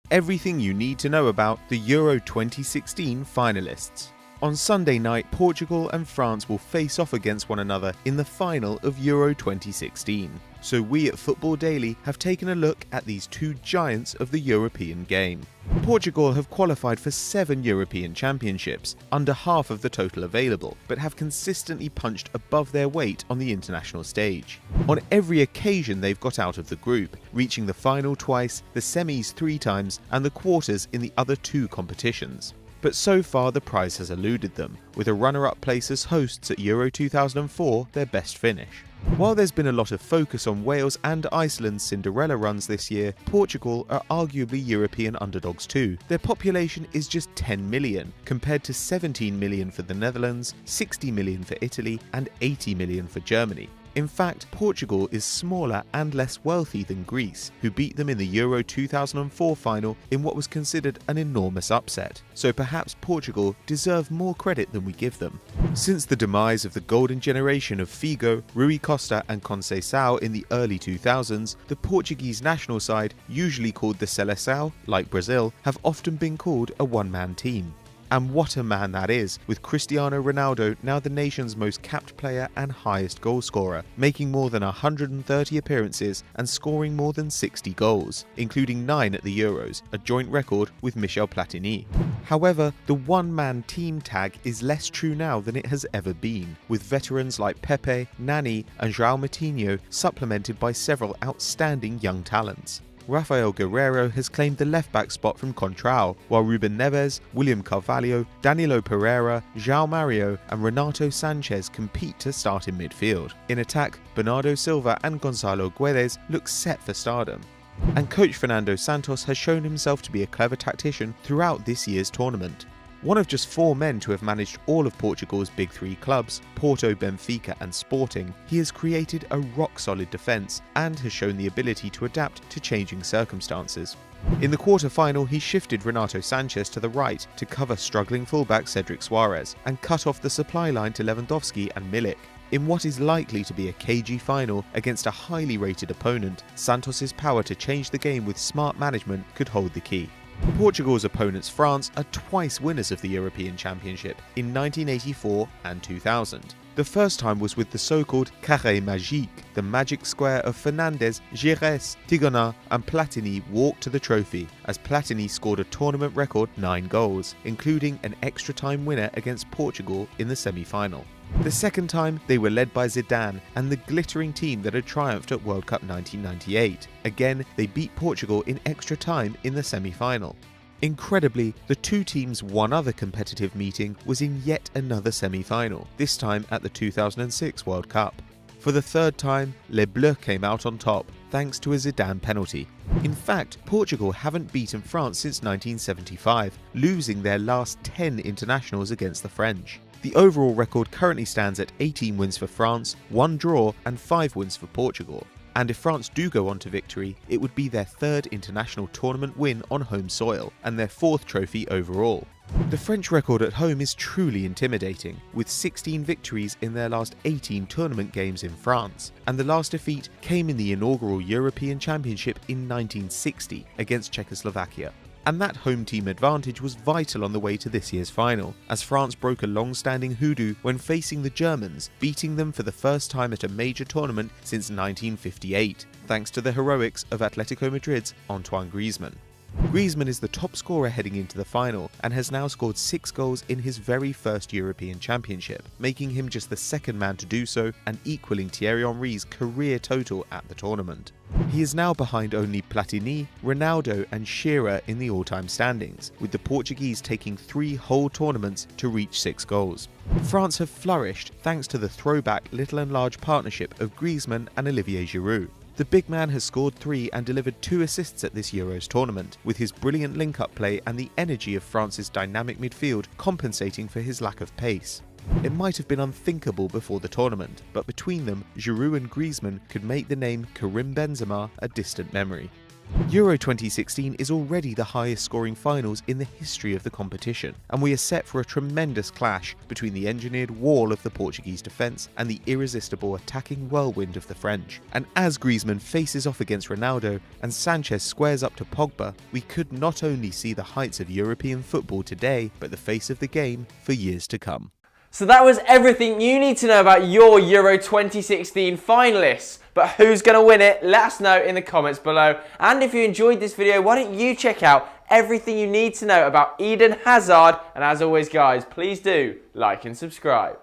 Everything you need to know about the Euro 2016 finalists. On Sunday night, Portugal and France will face off against one another in the final of Euro 2016. So we at Football Daily have taken a look at these two giants of the European game. Portugal have qualified for 7 European Championships, under half of the total available, but have consistently punched above their weight on the international stage. On every occasion they've got out of the group, reaching the final twice, the semis 3 times, and the quarters in the other 2 competitions. But so far the prize has eluded them, with a runner-up place as hosts at Euro 2004 their best finish. While there's been a lot of focus on Wales and Iceland's Cinderella runs this year, Portugal are arguably European underdogs too. Their population is just 10 million, compared to 17 million for the Netherlands, 60 million for Italy, and 80 million for Germany. In fact, Portugal is smaller and less wealthy than Greece, who beat them in the Euro 2004 final in what was considered an enormous upset. So perhaps Portugal deserve more credit than we give them. Since the demise of the golden generation of Figo, Rui Costa and Conceição in the early 2000s, the Portuguese national side, usually called the Seleção, like Brazil, have often been called a one-man team. And what a man that is, with Cristiano Ronaldo now the nation's most capped player and highest goal scorer, making more than 130 appearances and scoring more than 60 goals, including 9 at the Euros, a joint record with Michel Platini. However, the one-man team tag is less true now than it has ever been, with veterans like Pepe, Nani and João Moutinho supplemented by several outstanding young talents. Rafael Guerreiro has claimed the left-back spot from Contrao, while Ruben Neves, William Carvalho, Danilo Pereira, João Mario and Renato Sanchez compete to start in midfield. In attack, Bernardo Silva and Gonçalo Guedes look set for stardom. And coach Fernando Santos has shown himself to be a clever tactician throughout this year's tournament. One of just 4 men to have managed all of Portugal's big 3 clubs, Porto, Benfica and Sporting, he has created a rock-solid defence and has shown the ability to adapt to changing circumstances. In the quarter-final, he shifted Renato Sanchez to the right to cover struggling fullback Cedric Soares and cut off the supply line to Lewandowski and Milik. In what is likely to be a cagey final against a highly rated opponent, Santos' power to change the game with smart management could hold the key. Portugal's opponents France are twice winners of the European Championship in 1984 and 2000. The first time was with the so-called Carré Magique, the magic square of Fernandes, Giresse, Tigana and Platini walked to the trophy, as Platini scored a tournament record 9 goals, including an extra-time winner against Portugal in the semi-final. The second time, they were led by Zidane and the glittering team that had triumphed at World Cup 1998. Again, they beat Portugal in extra time in the semi-final. Incredibly, the 2 teams' one other competitive meeting was in yet another semi-final, this time at the 2006 World Cup. For the 3rd time, Les Bleus came out on top, thanks to a Zidane penalty. In fact, Portugal haven't beaten France since 1975, losing their last 10 internationals against the French. The overall record currently stands at 18 wins for France, 1 draw and 5 wins for Portugal. And if France do go on to victory, it would be their 3rd international tournament win on home soil and their 4th trophy overall. The French record at home is truly intimidating, with 16 victories in their last 18 tournament games in France, and the last defeat came in the inaugural European Championship in 1960 against Czechoslovakia. And that home team advantage was vital on the way to this year's final, as France broke a long-standing hoodoo when facing the Germans, beating them for the first time at a major tournament since 1958, thanks to the heroics of Atletico Madrid's Antoine Griezmann. Griezmann is the top scorer heading into the final and has now scored 6 goals in his very first European Championship, making him just the 2nd man to do so and equaling Thierry Henry's career total at the tournament. He is now behind only Platini, Ronaldo and Shearer in the all-time standings, with the Portuguese taking 3 whole tournaments to reach 6 goals. France have flourished thanks to the throwback little and large partnership of Griezmann and Olivier Giroud. The big man has scored 3 and delivered 2 assists at this Euros tournament, with his brilliant link-up play and the energy of France's dynamic midfield compensating for his lack of pace. It might have been unthinkable before the tournament, but between them, Giroud and Griezmann could make the name Karim Benzema a distant memory. Euro 2016 is already the highest scoring finals in the history of the competition, and we are set for a tremendous clash between the engineered wall of the Portuguese defence and the irresistible attacking whirlwind of the French. And as Griezmann faces off against Ronaldo and Sanchez squares up to Pogba, we could not only see the heights of European football today, but the face of the game for years to come. So that was everything you need to know about your Euro 2016 finalists. But who's going to win it? Let us know in the comments below. And if you enjoyed this video, why don't you check out everything you need to know about Eden Hazard. And as always guys, please do like and subscribe.